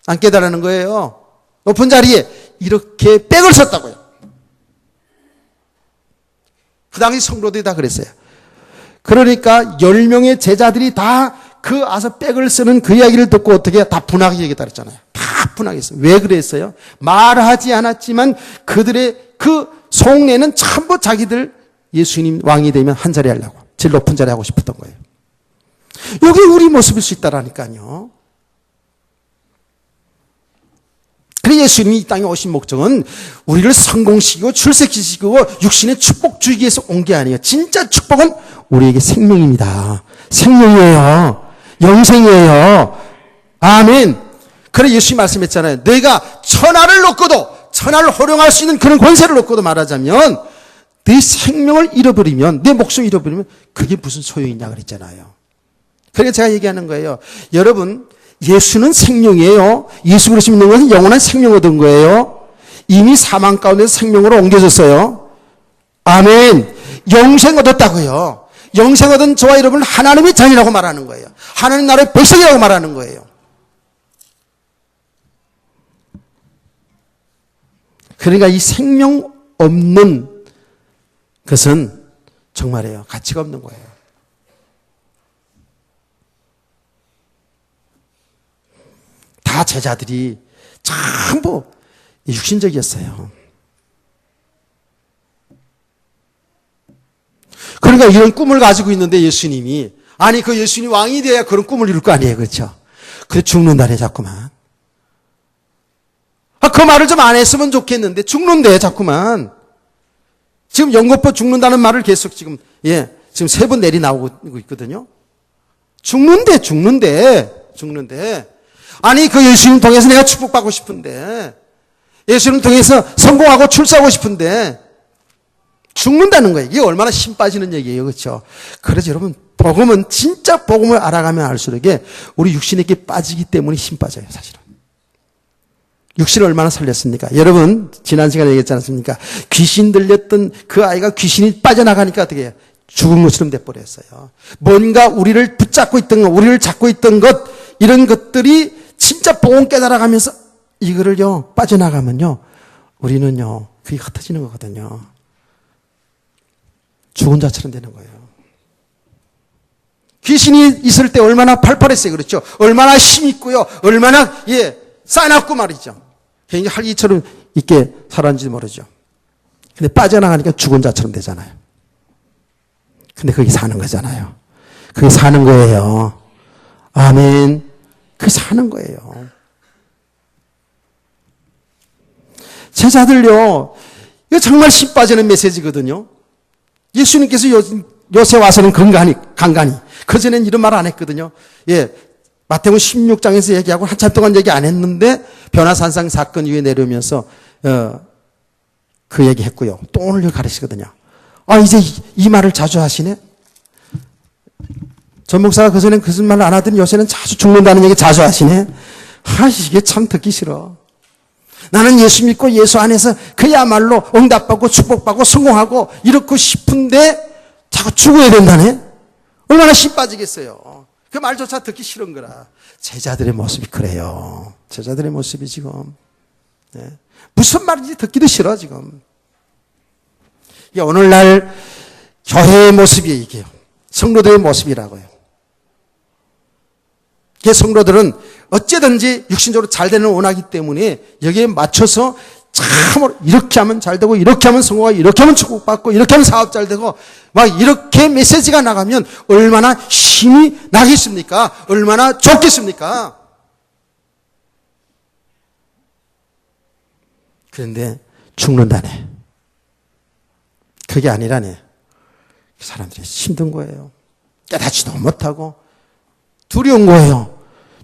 안 깨달라는 거예요. 높은 자리에 이렇게 백을 섰다고요. 그 당시 성도들이 다 그랬어요. 그러니까 10명의 제자들이 다 그 아서 백을 쓰는 그 이야기를 듣고 어떻게 다 분하게 얘기했다 그랬잖아요. 다 분하게 했어요. 왜 그랬어요? 말하지 않았지만 그들의 그 속내는 전부 자기들 예수님 왕이 되면 한 자리 하려고, 제일 높은 자리 하고 싶었던 거예요. 여기 우리 모습일 수 있다라니까요. 그래서 예수님이 이 땅에 오신 목적은 우리를 성공시키고 출세시키고 육신의 축복 주기 위해서 온 게 아니에요. 진짜 축복은 우리에게 생명입니다. 생명이에요. 영생이에요. 아멘. 그래 예수님이 말씀했잖아요. 내가 천하를 놓고도, 천하를 호령할 수 있는 그런 권세를 놓고도 말하자면 내 생명을 잃어버리면, 내 목숨을 잃어버리면 그게 무슨 소용이냐 그랬잖아요. 그러니까 제가 얘기하는 거예요. 여러분, 예수는 생명이에요. 예수 그리스도 믿는 것은 영원한 생명을 얻은 거예요. 이미 사망 가운데서 생명으로 옮겨졌어요. 아멘. 영생 얻었다고요. 영생 얻은 저와 여러분은 하나님의 자녀라고 말하는 거예요. 하나님 나라의 백성이라고 말하는 거예요. 그러니까 이 생명 없는 것은 정말이에요. 가치가 없는 거예요. 다 제자들이 전부 육신적이었어요. 그러니까 이런 꿈을 가지고 있는데 예수님이, 아니 그 예수님이 왕이 돼야 그런 꿈을 이룰 거 아니에요. 그렇죠? 그래 죽는다네 자꾸만. 그 말을 좀 안 했으면 좋겠는데 죽는데 자꾸만. 지금 연거푸 죽는다는 말을 계속 지금 지금 3번 내리 나오고 있거든요. 죽는데. 아니 그 예수님 통해서 내가 축복받고 싶은데, 예수님 통해서 성공하고 출세하고 싶은데 죽는다는 거예요. 이게 얼마나 힘 빠지는 얘기예요. 그렇죠? 그래서 여러분, 복음은 진짜 복음을 알아가면 알수록 우리 육신에게 빠지기 때문에 힘 빠져요. 사실은. 육신을 얼마나 살렸습니까? 여러분, 지난 시간에 얘기했지 않습니까? 귀신 들렸던 그 아이가 귀신이 빠져나가니까 어떻게 해요? 죽은 것처럼 돼버렸어요. 뭔가 우리를 붙잡고 있던 것, 우리를 잡고 있던 것, 이런 것들이 진짜 복음 깨달아가면서 이거를요, 빠져나가면요, 우리는요, 그게 흩어지는 거거든요. 죽은 자처럼 되는 거예요. 귀신이 있을 때 얼마나 팔팔했어요. 그렇죠? 얼마나 힘있고요. 얼마나, 싸놨고 말이죠. 굉장히 활기처럼 있게 살았는지 모르죠. 근데 빠져나가니까 죽은 자처럼 되잖아요. 근데 거기 사는 거잖아요. 그게 사는 거예요. 아멘. 그게 사는 거예요. 제자들요, 이거 정말 힘 빠지는 메시지거든요. 예수님께서 요새 와서는 간간히. 그전엔 이런 말 안 했거든요. 마태복음 16장에서 얘기하고 한참 동안 얘기 안 했는데 변화산상 사건 이후에 내려오면서 그 얘기 했고요. 또 오늘 가르치거든요. 이제 이 말을 자주 하시네. 전 목사가 그전엔 그런 말을 안 하더니 요새는 자주 죽는다는 얘기 자주 하시네. 이게 참 듣기 싫어. 나는 예수 믿고 예수 안에서 그야말로 응답받고 축복받고 성공하고 이렇고 싶은데 자꾸 죽어야 된다네. 얼마나 힘 빠지겠어요. 그 말조차 듣기 싫은 거라. 제자들의 모습이 그래요. 제자들의 모습이 지금 무슨 말인지 듣기도 싫어 지금. 이게 오늘날 교회의 모습이에요. 이게요. 성도들의 모습이라고요. 성도들은 어쨌든지 육신적으로 잘 되는 원하기 때문에 여기에 맞춰서 참으로 이렇게 하면 잘 되고 이렇게 하면 성공하고 이렇게 하면 축복받고 이렇게 하면 사업 잘 되고 막 이렇게 메시지가 나가면 얼마나 힘이 나겠습니까? 얼마나 좋겠습니까? 그런데 죽는다네. 그게 아니라네. 그 사람들이 힘든 거예요. 깨닫지도 못하고 두려운 거예요.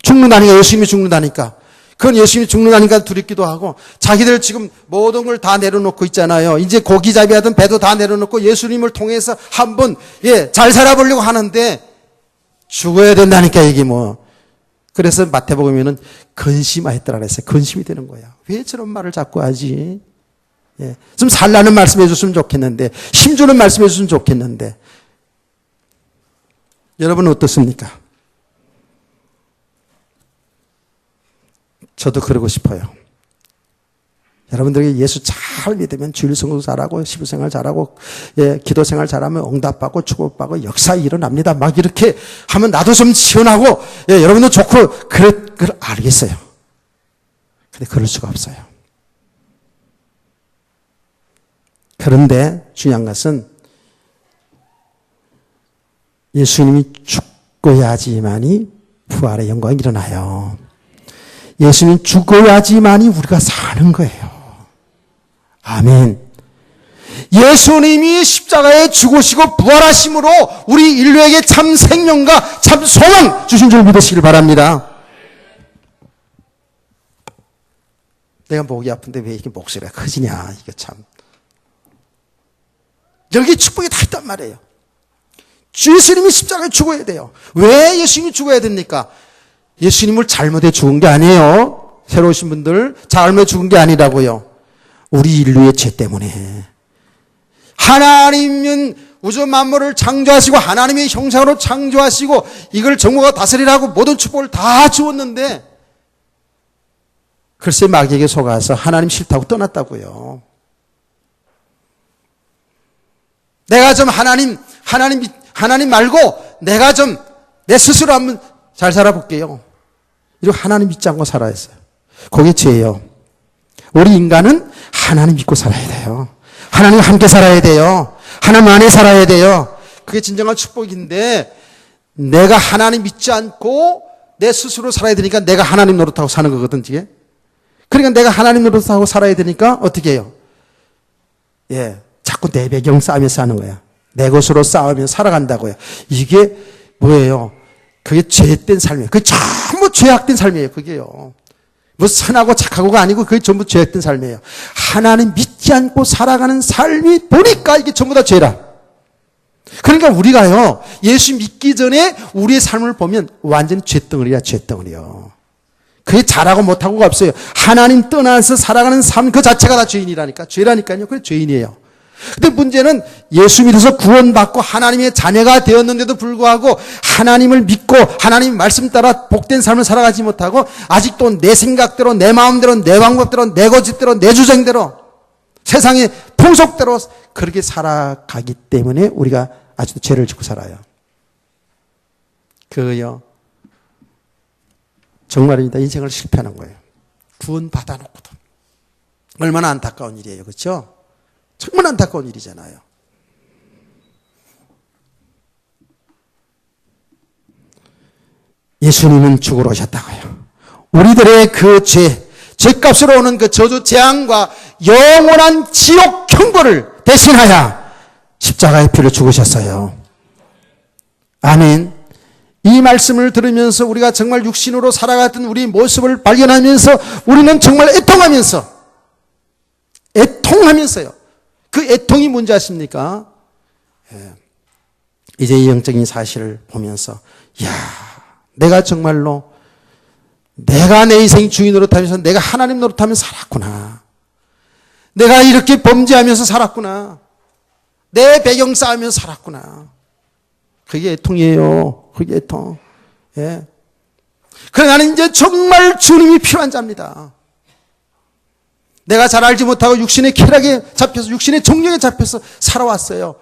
죽는다니까, 예수님이 죽는다니까. 그건 예수님이 죽는다니까 두렵기도 하고, 자기들 지금 모든 걸 다 내려놓고 있잖아요. 이제 고기잡이 하든 배도 다 내려놓고 예수님을 통해서 한번, 잘 살아보려고 하는데, 죽어야 된다니까, 이게 뭐. 그래서 마태복음에는 근심하였더라 그랬어요. 근심이 되는 거야. 왜 저런 말을 자꾸 하지? 좀 살라는 말씀 해줬으면 좋겠는데, 힘주는 말씀 해줬으면 좋겠는데. 여러분은 어떻습니까? 저도 그러고 싶어요. 여러분들이 예수 잘 믿으면 주일 성도 잘하고 시부생활 잘하고 기도생활 잘하면 응답받고 축복받고 역사 일어납니다. 막 이렇게 하면 나도 좀 시원하고 여러분도 좋고 그걸 알겠어요. 근데 그럴 수가 없어요. 그런데 중요한 것은 예수님이 죽어야지만이 부활의 영광이 일어나요. 예수님 죽어야지만이 우리가 사는 거예요. 아멘. 예수님이 십자가에 죽으시고 부활하심으로 우리 인류에게 참 생명과 참 소망 주신 줄 믿으시길 바랍니다. 내가 목이 아픈데 왜 이렇게 목소리가 커지냐. 이거 참. 여기 축복이 다 있단 말이에요. 주 예수님이 십자가에 죽어야 돼요. 왜 예수님이 죽어야 됩니까? 예수님을 잘못해 죽은 게 아니에요. 새로 오신 분들 잘못해 죽은 게 아니라고요. 우리 인류의 죄 때문에. 하나님은 우주 만물을 창조하시고 하나님의 형상으로 창조하시고 이걸 정부가 다스리라고 모든 축복을 다 주었는데 글쎄 마귀에게 속아서 하나님 싫다고 떠났다고요. 내가 좀 하나님 말고 내가 좀 내 스스로 한번 잘 살아볼게요. 이러고 하나님 믿지 않고 살아야 했어요. 그게 죄예요. 우리 인간은 하나님 믿고 살아야 돼요. 하나님과 함께 살아야 돼요. 하나님 안에 살아야 돼요. 그게 진정한 축복인데 내가 하나님 믿지 않고 내 스스로 살아야 되니까 내가 하나님 노릇하고 사는 거거든 이게. 그러니까 내가 하나님 노릇하고 살아야 되니까 어떻게 해요? 예, 자꾸 내 배경 싸우면서 사는 거야. 내 것으로 싸우면서 살아간다고요. 이게 뭐예요? 그게 죄된 삶이에요. 그게 전부 죄악된 삶이에요. 그게요. 뭐 선하고 착하고가 아니고 그게 전부 죄악된 삶이에요. 하나님 믿지 않고 살아가는 삶이 보니까 이게 전부 다 죄라. 그러니까 우리가요, 예수 믿기 전에 우리의 삶을 보면 완전히 죄덩어리야, 죄덩어리요. 그게 잘하고 못하고가 없어요. 하나님 떠나서 살아가는 삶 그 자체가 다 죄인이라니까. 죄라니까요. 그게 죄인이에요. 근데 문제는 예수 믿어서 구원받고 하나님의 자녀가 되었는데도 불구하고 하나님을 믿고 하나님 말씀 따라 복된 삶을 살아가지 못하고 아직도 내 생각대로 내 마음대로 내 방법대로 내 고집대로 내 주장대로 세상의 풍속대로 그렇게 살아가기 때문에 우리가 아직도 죄를 짓고 살아요. 그거요. 정말입니다. 인생을 실패하는 거예요. 구원 받아놓고도. 얼마나 안타까운 일이에요. 그렇죠? 정말 안타까운 일이잖아요. 예수님은 죽으러 오셨다고요. 우리들의 그 죄값으로 오는 그 저주 재앙과 영원한 지옥 형벌을 대신하여 십자가의 피를 죽으셨어요. 아멘. 이 말씀을 들으면서 우리가 정말 육신으로 살아갔던 우리 모습을 발견하면서 우리는 정말 애통하면서요. 그 애통이 뭔지 아십니까? 예. 이제 이 영적인 사실을 보면서 내가 정말로 내가 내 인생 주인 노릇하면서 내가 하나님 노릇하면서 살았구나. 내가 이렇게 범죄하면서 살았구나. 내 배경 쌓으면서 살았구나. 그게 애통이에요. 그게 애통. 예. 그러나 나는 이제 정말 주님이 필요한 자입니다. 내가 잘 알지 못하고 육신의 쾌락에 잡혀서 육신의 정욕에 잡혀서 살아왔어요.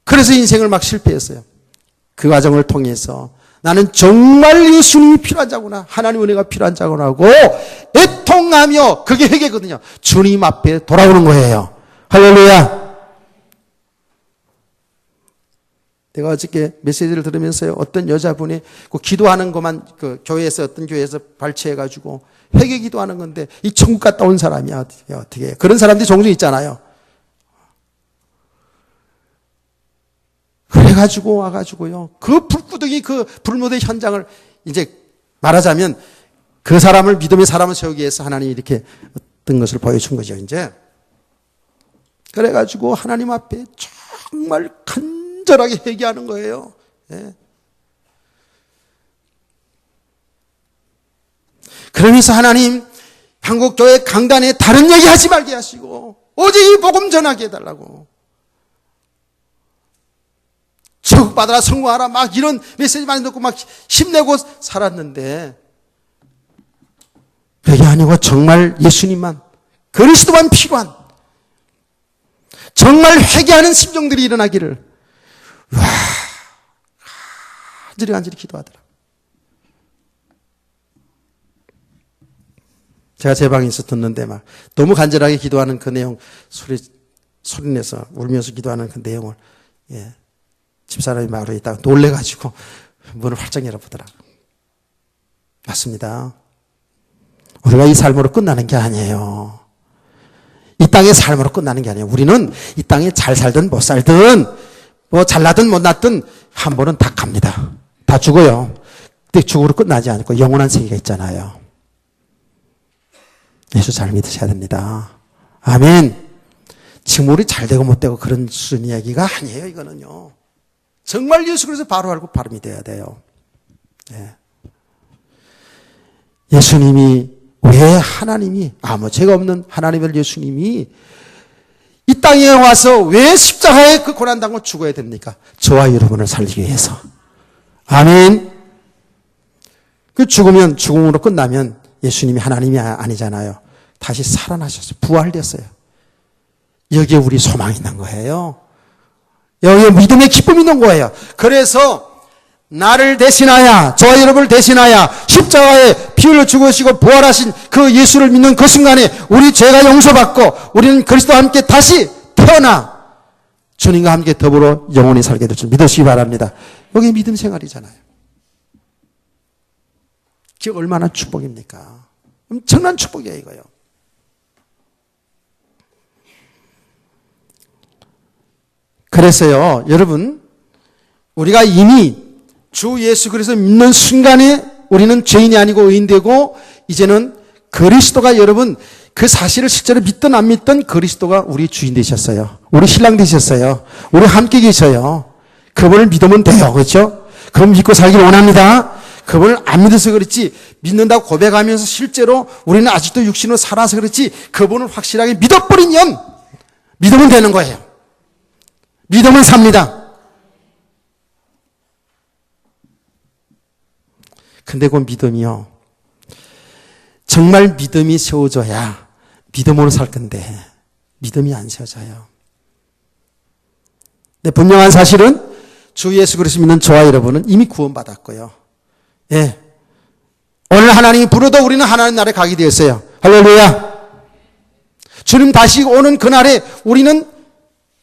그래서 인생을 막 실패했어요. 그 과정을 통해서 나는 정말 예수님이 필요한 자구나. 하나님 은혜가 필요한 자구나 하고 애통하며 그게 회개거든요. 주님 앞에 돌아오는 거예요. 할렐루야. 내가 어저께 메시지를 들으면서요. 어떤 여자분이 그 기도하는 것만 그 교회에서 어떤 교회에서 발췌해가지고 회개 기도하는 건데 이 천국 갔다 온 사람이야. 어떻게 그런 사람들이 종종 있잖아요. 그래가지고 와가지고요. 그 불구덩이 그 불모대 현장을 이제 말하자면 그 사람을 믿음의 사람을 세우기 위해서 하나님이 이렇게 어떤 것을 보여준 거죠. 이제 그래가지고 하나님 앞에 정말 간절하게 회개하는 거예요. 예. 그러면서 하나님 한국교회 강단에 다른 얘기 하지 말게 하시고 오직 이 복음 전하게 해달라고. 천국받아라 성공하라 막 이런 메시지 많이 듣고 막 힘내고 살았는데 그게 아니고 정말 예수님만 그리스도만 필요한 정말 회개하는 심정들이 일어나기를 간절히 기도하더라. 제가 제 방에서 듣는데 막 너무 간절하게 기도하는 그 내용 소리내서 울면서 기도하는 그 내용을 집사람이 마을에 있다가 놀래가지고 문을 활짝 열어보더라. 맞습니다. 우리가 이 삶으로 끝나는 게 아니에요. 이 땅의 삶으로 끝나는 게 아니에요. 우리는 이 땅에 잘 살든 못 살든 뭐 잘나든 못났든 한 번은 다 갑니다. 다 죽어요. 근데 죽음으로 끝나지 않고 영원한 세계가 있잖아요. 예수 잘 믿으셔야 됩니다. 아멘. 지금 우리 잘 되고 못 되고 그런 수준 이야기가 아니에요, 이거는요. 정말 예수 그리스도 바로 알고 바로 믿어야 돼요. 예. 예수님이 왜 하나님이 아무 죄가 없는 하나님의 예수님이 이 땅에 와서 왜 십자가에 그 고난당하고 죽어야 됩니까? 저와 여러분을 살리기 위해서. 아멘. 그 죽으면 죽음으로 끝나면 예수님이 하나님이 아니잖아요. 다시 살아나셨어요. 부활됐어요. 여기에 우리 소망이 있는 거예요. 여기에 믿음의 기쁨이 있는 거예요. 그래서 나를 대신하여 저와 여러분을 대신하여 십자가에 피 흘려 죽으시고 부활하신 그 예수를 믿는 그 순간에 우리 죄가 용서받고 우리는 그리스도와 함께 다시 태어나 주님과 함께 더불어 영원히 살게 될 줄 믿으시기 바랍니다. 여기 믿음 생활이잖아요. 그게 얼마나 축복입니까? 엄청난 축복이에요, 이거요. 그래서요, 여러분, 우리가 이미 주 예수 그리스도 믿는 순간에 우리는 죄인이 아니고 의인되고 이제는 그리스도가 여러분 그 사실을 실제로 믿든 안 믿든 그리스도가 우리 주인 되셨어요. 우리 신랑 되셨어요. 우리 함께 계셔요. 그분을 믿으면 돼요. 그렇죠? 그럼 믿고 살기를 원합니다. 그분을 안 믿어서 그렇지 믿는다고 고백하면서 실제로 우리는 아직도 육신으로 살아서 그렇지 그분을 확실하게 믿어버리면 믿으면 되는 거예요. 믿으면 삽니다. 근데 그 믿음이요. 정말 믿음이 세워져야 믿음으로 살 건데 믿음이 안 세워져요. 근데 분명한 사실은 주 예수 그리스도 믿는 저와 여러분은 이미 구원받았고요. 예. 오늘 하나님이 부르도 우리는 하나님 나라에 가게 되었어요. 할렐루야. 주님 다시 오는 그날에 우리는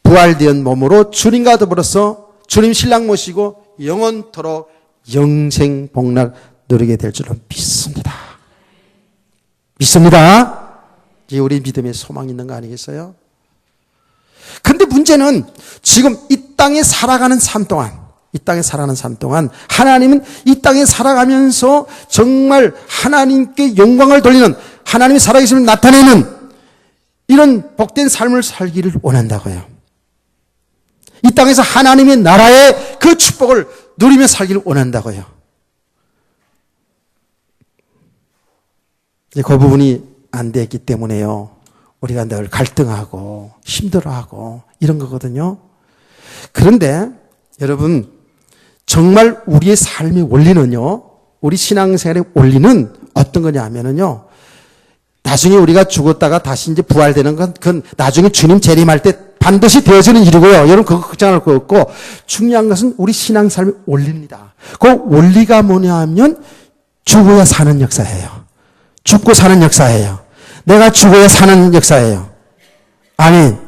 부활된 몸으로 주님과 더불어서 주님 신랑 모시고 영원토록 영생 복락 누리게 될 줄로 믿습니다. 믿습니다. 이게 우리 믿음에 소망이 있는 거 아니겠어요? 근데 문제는 지금 이 땅에 살아가는 삶 동안 하나님은 이 땅에 살아가면서 정말 하나님께 영광을 돌리는 하나님이 살아계심을 나타내는 이런 복된 삶을 살기를 원한다고요. 이 땅에서 하나님의 나라의 그 축복을 누리며 살기를 원한다고요. 그 부분이 안 됐기 때문에요. 우리가 늘 갈등하고 힘들어하고 이런 거거든요. 그런데 여러분 정말 우리의 삶의 원리는요. 우리 신앙생활의 원리는 어떤 거냐 하면은요. 나중에 우리가 죽었다가 다시 이제 부활되는 건 그건 나중에 주님 재림할 때 반드시 되어지는 일이고요. 여러분 그거 걱정할 거 없고 중요한 것은 우리 신앙 삶의 원리입니다. 그 원리가 뭐냐 하면 죽어야 사는 역사예요. 죽고 사는 역사예요. 내가 죽어야 사는 역사예요. 아멘.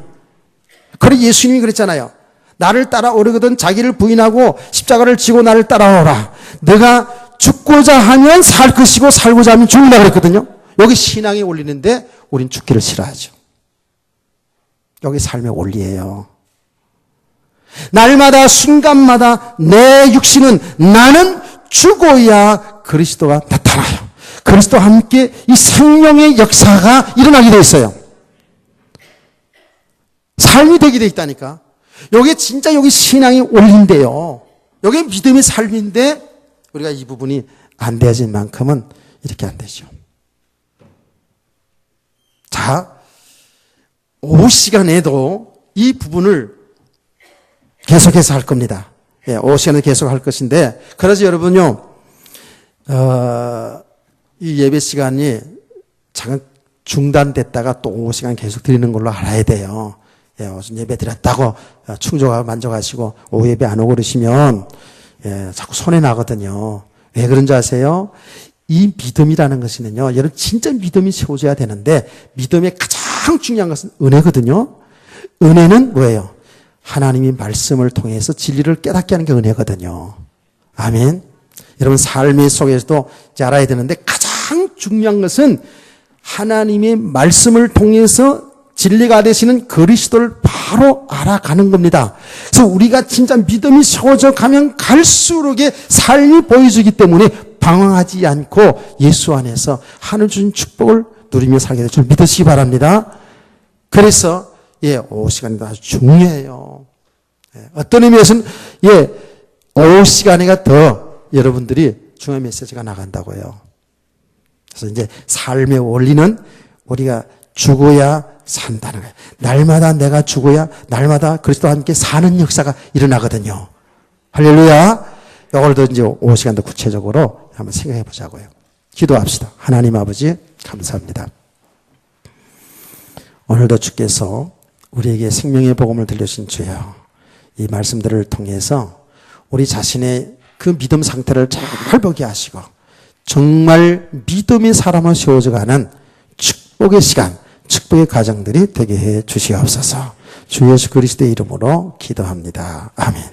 그래 예수님이 그랬잖아요. 나를 따라오려거든 자기를 부인하고 십자가를 지고 나를 따라오라. 내가 죽고자 하면 살 것이고 살고자 하면 죽는다 그랬거든요. 여기 신앙의 원리인데 우린 죽기를 싫어하죠. 여기 삶의 원리예요. 날마다 순간마다 내 육신은 나는 죽어야 그리스도가 나타나요. 그리스도와 함께 이 생명의 역사가 일어나게 되어 있어요. 삶이 되게 되어 있다니까. 여기 진짜 여기 신앙의 원리인데요. 여기 믿음의 삶인데 우리가 이 부분이 안 되어진 만큼은 이렇게 안 되죠. 자, 오후 시간에도 이 부분을 계속해서 할 겁니다. 예, 오후 시간에 계속 할 것인데, 그래서 여러분요, 이 예배 시간이 잠깐 중단됐다가 또 오후 시간 계속 드리는 걸로 알아야 돼요. 예, 예배 드렸다고 충족하고 만족하시고 오후 예배 안 오고 그러시면, 예, 자꾸 손해 나거든요. 왜 그런지 아세요? 이 믿음이라는 것은요, 여러분 진짜 믿음이 세워져야 되는데, 믿음의 가장 중요한 것은 은혜거든요. 은혜는 뭐예요? 하나님이 말씀을 통해서 진리를 깨닫게 하는 게 은혜거든요. 아멘. 여러분 삶의 속에서도 이제 알아야 되는데 가장 중요한 것은 하나님의 말씀을 통해서 진리가 되시는 그리스도를 바로 알아가는 겁니다. 그래서 우리가 진짜 믿음이 세워져 가면 갈수록의 삶이 보여주기 때문에 방황하지 않고 예수 안에서 하늘 주신 축복을 누리며 살게 될 줄 믿으시기 바랍니다. 그래서 오후 시간이 아주 중요해요. 어떤 의미에서는 오후 시간이가 더 여러분들이 중요한 메시지가 나간다고요. 그래서 이제 삶의 원리는 우리가 죽어야 산다는 거예요. 날마다 내가 죽어야 날마다 그리스도와 함께 사는 역사가 일어나거든요. 할렐루야. 오늘도 이제 오후 시간 더 구체적으로 한번 생각해 보자고요. 기도합시다. 하나님 아버지 감사합니다. 오늘도 주께서 우리에게 생명의 복음을 들려주신 주여, 이 말씀들을 통해서 우리 자신의 그 믿음 상태를 잘 보게 하시고 정말 믿음의 사람을 세워져가는 축복의 시간, 축복의 가정들이 되게 해 주시옵소서. 주 예수 그리스도의 이름으로 기도합니다. 아멘.